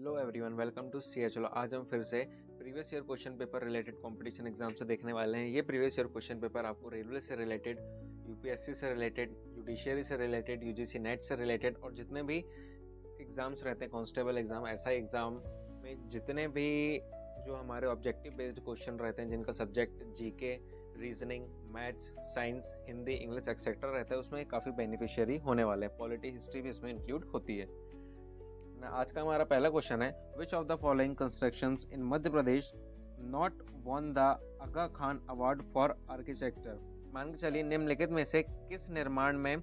Hello everyone, welcome to सी। चलो आज हम फिर से previous year question paper related competition exam से देखने वाले हैं। ये प्रीवियस ईयर क्वेश्चन पेपर आपको रेलवे से रिलेटेड, यूपीएससी से रिलेटेड, जुडिशियरी से रिलेटेड, यूजीसी नेट से रिलेटेड और जितने भी एग्जाम्स रहते हैं, कांस्टेबल एग्जाम, एसआई एग्जाम में जितने भी जो हमारे ऑब्जेक्टिव बेस्ड क्वेश्चन रहते हैं, जिनका subject GK, reasoning, maths, science, Hindi, English etcetera रहता है, उसमें काफ़ी बेनिफिशियरी होने वाले हैं। पॉलिटी, हिस्ट्री भी इसमें इंक्लूड होती है। आज का हमारा पहला क्वेश्चन है, which of the following constructions in Madhya Pradesh not won the Aga Khan award for architecture. मान के चलिए निम्नलिखित में से किस निर्माण में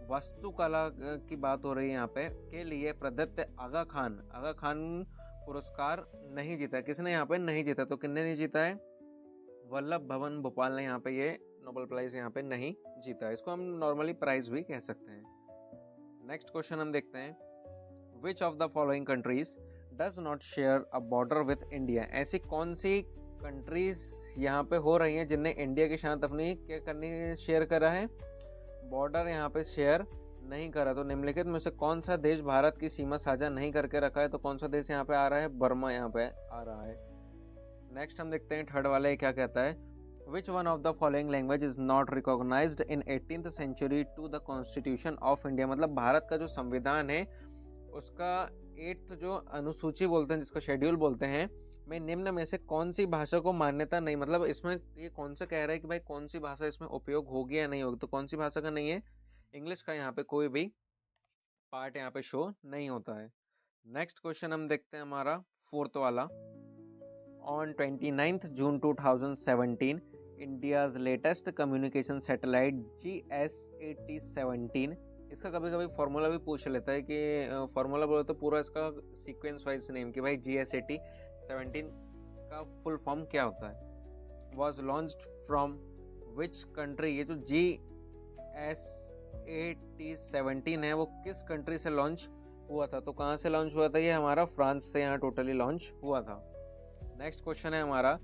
वास्तुकला की बात हो रही है यहाँ पे के लिए प्रदत्त आगा खान पुरस्कार नहीं जीता। किसने यहाँ पे नहीं जीता? तो किसने नहीं जीता है? वल्लभ भवन भोपाल ने यहाँ पे ये नोबेल प्राइज यहाँ पे नहीं जीता। इसको हम नॉर्मली प्राइज भी कह सकते हैं। नेक्स्ट क्वेश्चन हम देखते हैं, Which of the following countries does not share a border with India? ऐसी कौन सी कंट्रीज यहाँ पे हो रही हैं जिनने इंडिया के साथ अपनी क्या करनी शेयर करा है? बॉर्डर यहाँ पे शेयर नहीं करा। तो निम्नलिखित में से कौन सा देश भारत की सीमा साझा नहीं करके रखा है? तो कौन सा देश यहाँ पे आ रहा है? बर्मा यहाँ पे आ रहा है। नेक्स्ट हम देखते हैं थर्ड वाले क्या कहता है, Which one of the following language is not recognized in 18th century to the Constitution of India? मतलब भारत का जो संविधान है उसका 8th जो अनुसूची बोलते हैं, जिसका शेड्यूल बोलते हैं, में निम्न में से कौन सी भाषा को मान्यता नहीं। मतलब इसमें ये कौन सा कह रहा है कि भाई कौन सी भाषा इसमें उपयोग होगी या नहीं होगी। तो कौन सी भाषा का नहीं है? इंग्लिश का यहाँ पे कोई भी पार्ट यहाँ पे शो नहीं होता है। नेक्स्ट क्वेश्चन हम देखते हैं हमारा फोर्थ वाला। On 29th June 2017 India's latest communication satellite GS8017, इसका कभी कभी फार्मूला भी पूछ लेता है कि फार्मूला बोले तो पूरा इसका सीक्वेंस वाइज नेम कि भाई GS8017 का फुल फॉर्म क्या होता है। Was launched from which country? ये जो GS8017 है वो किस कंट्री से लॉन्च हुआ था? तो कहाँ से लॉन्च हुआ था? ये हमारा फ्रांस से यहाँ टोटली लॉन्च हुआ था। नेक्स्ट क्वेश्चन है हमारा,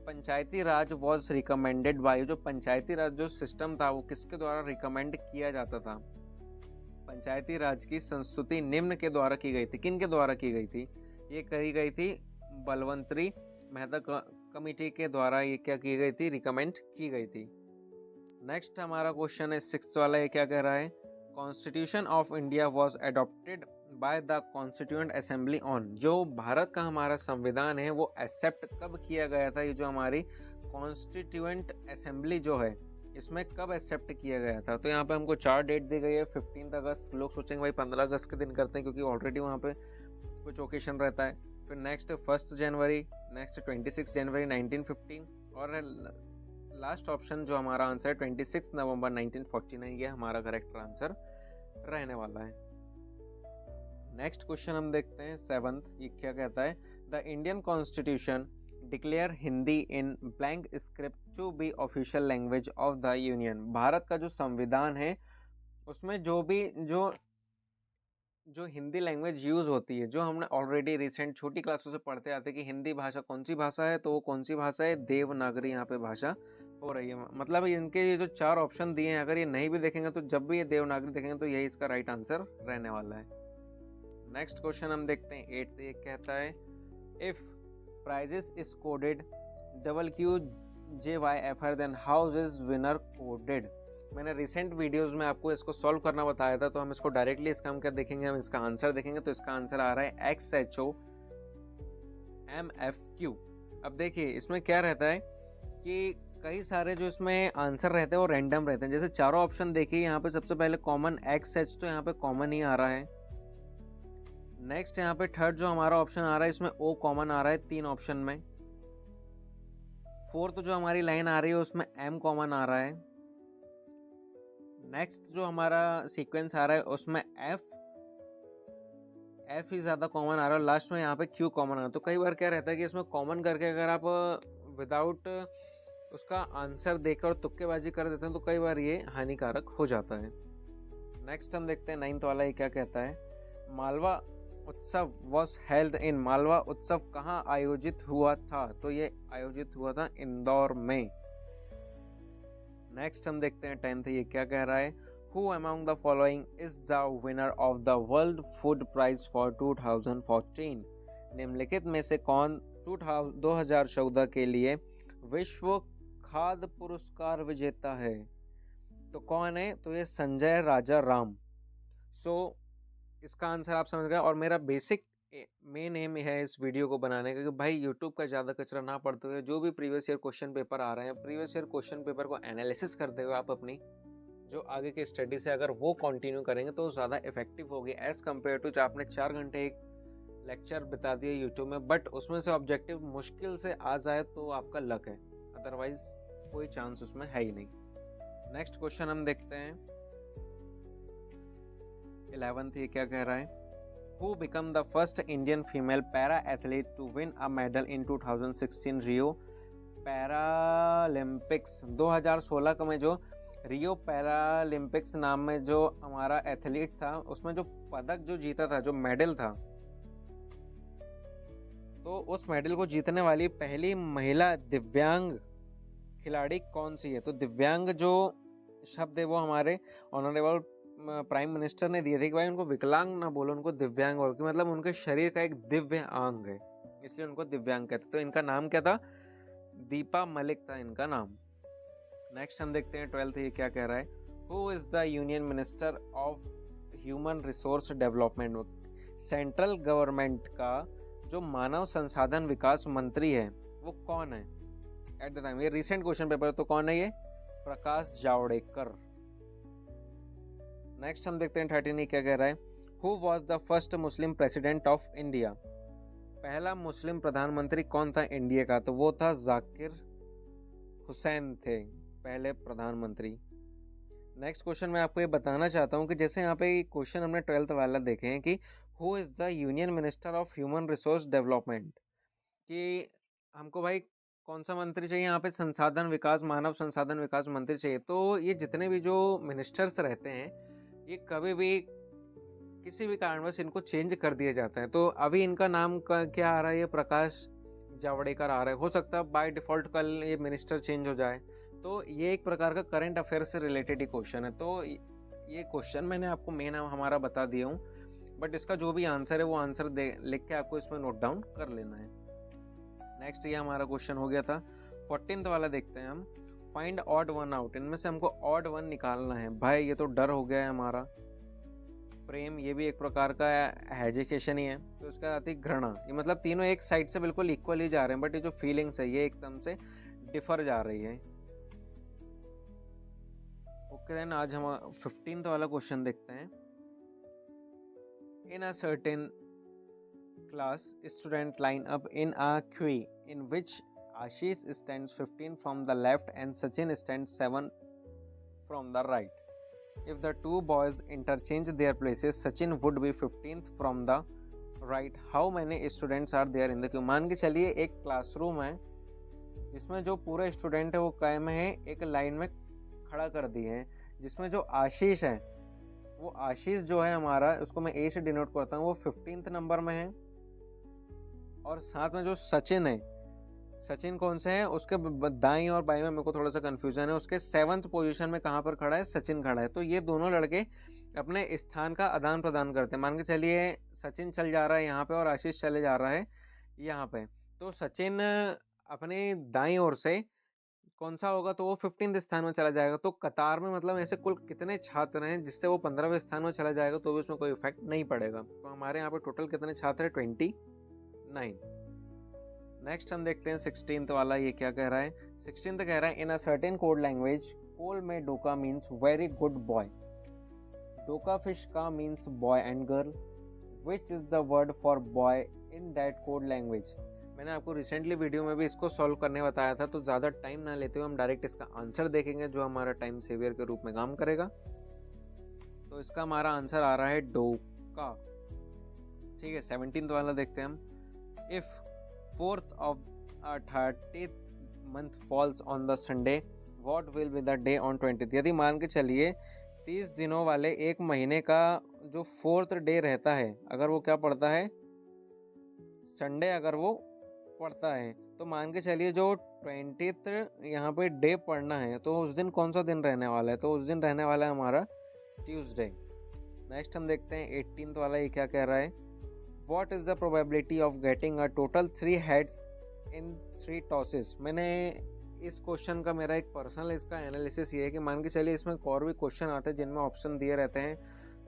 पंचायती राज वॉज रिकमेंडेड बाय। जो पंचायती राज जो सिस्टम था वो किसके द्वारा रिकमेंड किया जाता था? पंचायती राज की संस्तुति निम्न के द्वारा की गई थी। किन के द्वारा की गई थी? ये करी गई थी बलवंतरी मेहता कमेटी के द्वारा। ये क्या की गई थी? रिकमेंड की गई थी। नेक्स्ट हमारा क्वेश्चन है सिक्स्थ वाला। ये क्या कह रहा है, constitution of India was adopted by the constituent assembly on. जो भारत का हमारा संविधान है वो एक्सेप्ट कब किया गया था? ये जो हमारी कॉन्स्टिट्यूएंट असेंबली जो है इसमें कब एक्सेप्ट किया गया था? तो यहाँ पे हमको 4 डेट दी गई है। 15 अगस्त, लोग सोचेंगे भाई 15 अगस्त के दिन करते हैं क्योंकि ऑलरेडी वहाँ पे कुछ ओकेशन रहता है। फिर नेक्स्ट 1 जनवरी, नेक्स्ट 26 जनवरी 1915 और लास्ट ऑप्शन जो हमारा आंसर है 26 नवंबर 1949। ये हमारा करेक्ट आंसर रहने वाला है। नेक्स्ट क्वेश्चन हम देखते हैं 7th। ये क्या कहता है, the Indian constitution declare Hindi in blank script to be official language of the union. Bharat का जो संविधान है उसमें जो हिंदी लैंग्वेज यूज होती है, जो हमने ऑलरेडी रिसेंट छोटी क्लासों से पढ़ते आते हैं कि हिंदी भाषा कौन सी भाषा है, तो वो कौन सी भाषा है? देवनागरी यहाँ पे भाषा हो रही है। मतलब इनके ये जो 4 ऑप्शन दिए हैं, अगर ये नहीं भी देखेंगे तो जब भी ये देवनागरी देखेंगे तो यही इसका राइट आंसर रहने वाला है। नेक्स्ट क्वेश्चन हम देखते हैं 8th। ये कहता है, if prizes is coded WQJYFR then how is winner coded. मैंने रिसेंट वीडियोस में आपको इसको सॉल्व करना बताया था, तो हम इसको डायरेक्टली इसका हम क्या देखेंगे, हम इसका आंसर देखेंगे। तो इसका आंसर आ रहा है XHOMFQ। अब देखिए इसमें क्या रहता है कि कई सारे जो इसमें आंसर रहते हैं वो रैंडम रहते हैं। जैसे चारों ऑप्शन देखिए, यहाँ पे सबसे पहले कॉमन XH, तो यहाँ पे कॉमन ही आ रहा है। नेक्स्ट यहाँ पे थर्ड जो हमारा ऑप्शन आ रहा है इसमें O कॉमन आ रहा है 3 ऑप्शन में। फोर्थ जो हमारी लाइन आ रही है उसमें M कॉमन आ रहा है। नेक्स्ट जो हमारा सीक्वेंस आ रहा है उसमें F ही ज़्यादा कॉमन आ रहा है। लास्ट में यहाँ पे Q कॉमन आ रहा है। तो कई बार क्या रहता है कि इसमें कॉमन करके अगर आप विदाउट उसका आंसर देकर तुक्केबाजी कर देते हैं तो कई बार ये हानिकारक हो जाता है। नेक्स्ट हम देखते हैं 9th वाला। ये क्या कहता है, मालवा उत्सव वॉज हेल्ड इन। मालवा उत्सव कहाँ आयोजित हुआ था? तो ये आयोजित हुआ था इंदौर में। नेक्स्ट हम देखते हैं 10th। ये क्या कह रहा है, Who among the following is the winner of the World Food Prize for 2014? निम्नलिखित में से कौन 2014 के लिए विश्व खाद्य पुरस्कार विजेता है? तो कौन है? तो ये संजय राजा राम। इसका आंसर आप समझ गए। और मेरा बेसिक मेन एम है इस वीडियो को बनाने का कि भाई यूट्यूब का ज़्यादा कचरा ना पड़ते हुए जो भी प्रीवियस ईयर क्वेश्चन पेपर आ रहे हैं, प्रीवियस ईयर क्वेश्चन पेपर को एनालिसिस करते हुए आप अपनी जो आगे की स्टडी से अगर वो कंटिन्यू करेंगे तो ज़्यादा इफेक्टिव होगी एज़ कम्पेयर टू जो आपने 4 घंटे एक लेक्चर बता दिया यूट्यूब में, बट उसमें से ऑब्जेक्टिव मुश्किल से आ जाए तो आपका लक है, अदरवाइज कोई चांस उसमें है ही नहीं। नेक्स्ट क्वेश्चन हम देखते हैं 11th। ये क्या कह रहा है? Who became the first Indian female para-athlete to win a medal in 2016 Rio Paralympics? 2016 का में जो रियो पैरालंपिक्स नाम में जो हमारा एथलीट था, उसमें जो पदक जो जीता था, जो मेडल था, तो उस मेडल को जीतने वाली पहली महिला दिव्यांग खिलाड़ी कौन सी है? तो दिव्यांग जो शब्द है वो हमारे ऑनरेबल प्राइम मिनिस्टर ने दिए थे कि भाई उनको विकलांग ना बोलो, उनको दिव्यांग बोलो, कि मतलब उनके शरीर का एक दिव्य अंग है, इसलिए उनको दिव्यांग कहते। तो इनका नाम क्या था? दीपा मलिक था इनका नाम। नेक्स्ट हम देखते हैं 12th। ये क्या कह रहा है? Who is the union minister of human resource development? Central government का जो मानव संसाधन विकास मंत्री है वो कौन है एट द टाइम? ये रिसेंट क्वेश्चन पेपर, तो कौन है ये? प्रकाश जावड़ेकर। नेक्स्ट हम देखते हैं 13। क्या कह रहा है? Who was the first Muslim president of India? पहला मुस्लिम प्रधानमंत्री कौन था इंडिया का? तो वो था जाकिर हुसैन थे पहले प्रधानमंत्री। नेक्स्ट क्वेश्चन मैं आपको ये बताना चाहता हूँ कि जैसे यहाँ पे क्वेश्चन हमने 12th वाला देखे हैं कि who is the union minister of human resource development, कि हमको भाई कौन सा मंत्री चाहिए यहाँ पे? संसाधन विकास, मानव संसाधन विकास मंत्री चाहिए। तो ये जितने भी जो मिनिस्टर्स रहते हैं ये कभी भी किसी भी कारणवश इनको चेंज कर दिया जाता है। तो अभी इनका नाम का क्या आ रहा है? ये प्रकाश जावड़ेकर आ रहा है। हो सकता है बाय डिफ़ॉल्ट कल ये मिनिस्टर चेंज हो जाए। तो ये एक प्रकार का करंट अफेयर से रिलेटेड ही क्वेश्चन है। तो ये क्वेश्चन मैंने आपको मेन हमारा बता दिया हूँ, बट इसका जो भी आंसर है वो आंसर लिख के आपको इसमें नोट डाउन कर लेना है। नेक्स्ट ये हमारा क्वेश्चन हो गया था। 14th वाला देखते हैं हम। Find odd one out. इनमें से हमको ऑड वन निकालना है। भाई ये तो डर हो गया है हमारा। प्रेम, ये भी एक प्रकार का हेजिटेशन ही है। तो उसका आती घृणा, ये मतलब तीनों एक साइड से बिल्कुल इक्वल ही जा रहे हैं, बट ये जो फीलिंग्स है ये एकदम से डिफर जा रही है। ओके देन आज हम 15th वाला क्वेश्चन देखते हैं। In a certain class, student line up in a queue in which Ashish stands 15 from the left and Sachin stands 7 from the right. If the two boys interchange their places, Sachin would be 15th from the right. How many students are there in the queue? मान के चलिए एक classroom है जिसमें जो पूरे student है वो कायम है एक लाइन में खड़ा कर दिए हैं, जिसमें जो आशीष है वो आशीष जो है हमारा, उसको मैं ए से डिनोट करता हूँ, वो 15th नंबर में है। और साथ में जो सचिन है, सचिन कौन से है? उसके दाईं और बाईं में मेरे को थोड़ा सा कंफ्यूजन है। उसके 7th पोजीशन में कहाँ पर खड़ा है? सचिन खड़ा है। तो ये दोनों लड़के अपने स्थान का आदान प्रदान करते हैं। मान के चलिए सचिन चल जा रहा है यहाँ पे और आशीष चले जा रहा है यहाँ पे। तो सचिन अपने दाईं ओर से कौन सा होगा? तो वो 15th स्थान में चला जाएगा। तो कतार में मतलब ऐसे कुल कितने छात्र हैं जिससे वो 15वें स्थान में चला जाएगा तो भी उसमें कोई इफेक्ट नहीं पड़ेगा। तो हमारे यहाँ पे टोटल कितने छात्र हैं? 29। नेक्स्ट हम देखते हैं 16th वाला। ये क्या कह रहा है? 16th कह रहा है इन अ सर्टेन कोड लैंग्वेज कोल में डोका मीन्स वेरी गुड बॉय, डोका फिश का means boy and girl, which is the word for boy in that code language? मैंने आपको रिसेंटली वीडियो में भी इसको सॉल्व करने बताया था, तो ज़्यादा टाइम ना लेते हुए हम डायरेक्ट इसका आंसर देखेंगे जो हमारा टाइम सेवियर के रूप में काम करेगा। तो इसका हमारा आंसर आ रहा है डोका। ठीक है, 17th वाला देखते हैं हम। If 4th of 30th month falls on the Sunday, what will be the day on 20th? यदि मान के चलिए 30 दिनों वाले एक महीने का जो 4th डे रहता है, अगर वो क्या पड़ता है? संडे अगर वो पड़ता है, तो मान के चलिए जो 20th यहाँ पे डे पड़ना है, तो उस दिन कौन सा दिन रहने वाला है? तो उस दिन रहने वाला है हमारा ट्यूसडे। नेक्स्ट हम देखते हैं 18th वाला, ये क्या कह रहा है, what is the probability of getting a total 3 heads in 3 tosses. मैंने इस क्वेश्चन का मेरा एक पर्सनल इसका एनालिसिस ये है कि मान के चलिए इसमें और भी क्वेश्चन आते हैं जिनमें ऑप्शन दिए रहते हैं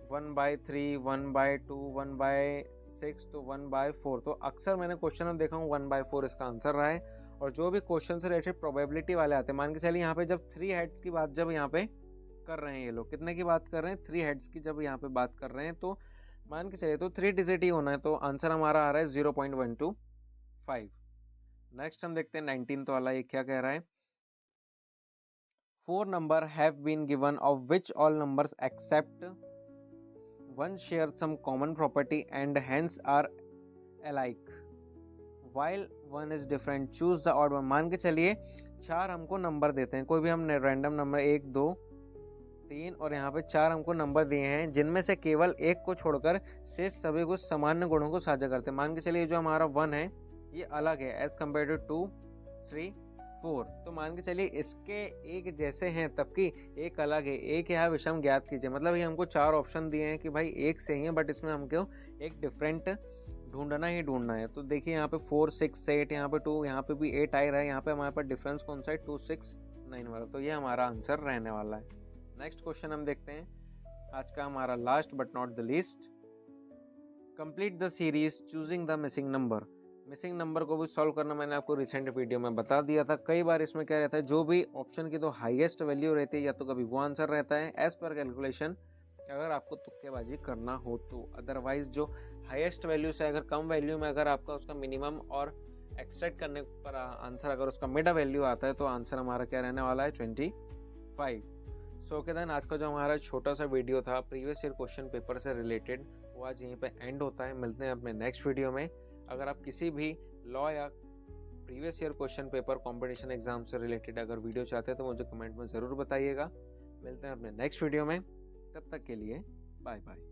1/3, 1/2, 1/6 तो 1/4। तो अक्सर मैंने क्वेश्चन में देखा हूँ 1/4 इसका आंसर रहा है। और जो भी क्वेश्चन से रिलेटेड प्रोबेबिलिटी वाले आते हैं, मान के चलिए यहाँ पे जब 3 हेड्स की बात जब यहाँ पे कर रहे हैं, ये लोग कितने की बात कर रहे हैं, 3 हेड्स की जब यहाँ पे बात कर रहे हैं, तो मान के चलिए तो 3 डिजिट ही होना है, तो आंसर हमारा आ रहा है 0.125। नेक्स्ट हम देखते हैं 19th वाला, ये क्या कह रहा है, 4 number have been given of which all numbers except one share some common property and hence are alike while one is different, choose the odd one। मान के चलिए 4 हमको नंबर देते हैं, कोई भी हम रैंडम नंबर 1, 2, 3 और यहाँ पे 4 हमको नंबर दिए हैं, जिनमें से केवल एक को छोड़कर शेष सभी कुछ सामान्य गुणों को साझा करते हैं। मान के चलिए जो हमारा 1 है ये अलग है एज कम्पेयर टू 2, 3, 4। तो मान के चलिए इसके एक जैसे हैं तबकि एक अलग है, एक यहाँ विषम ज्ञात कीजिए। मतलब ये हमको 4 ऑप्शन दिए हैं कि भाई एक सही है बट इसमें हमको एक डिफरेंट ढूंढना ही ढूंढना है। तो देखिए यहाँ पे 4, 6, 8, यहाँ पे 2, यहाँ पे भी 8 आ रहा है, यहाँ पे हमारे पास डिफरेंस कौन सा है 2, 6, 9 वाला। तो ये हमारा आंसर रहने वाला है। नेक्स्ट क्वेश्चन हम देखते हैं, आज का हमारा last but not the least, complete the series choosing the missing number. Missing number को भी सॉल्व करना मैंने आपको रिसेंट वीडियो में बता दिया था। कई बार इसमें क्या रहता है, जो भी ऑप्शन की तो हाईएस्ट वैल्यू रहती है या तो कभी वो आंसर रहता है एज पर कैलकुलेशन, अगर आपको तुक्केबाजी करना हो तो। अदरवाइज जो हाईएस्ट वैल्यू से अगर कम वैल्यू में अगर आपका उसका मिनिमम और एक्सट्रैक्ट करने पर आंसर अगर उसका मिड वैल्यू आता है तो आंसर हमारा क्या रहने वाला है 25। सो ओके देन, आज का जो हमारा छोटा सा वीडियो था प्रीवियस ईयर क्वेश्चन पेपर से रिलेटेड वो आज यहीं पे एंड होता है। मिलते हैं अपने नेक्स्ट वीडियो में। अगर आप किसी भी लॉ या previous year question paper competition exam से रिलेटेड अगर वीडियो चाहते हैं तो मुझे कमेंट में ज़रूर बताइएगा। मिलते हैं अपने नेक्स्ट वीडियो में, तब तक के लिए बाय बाय।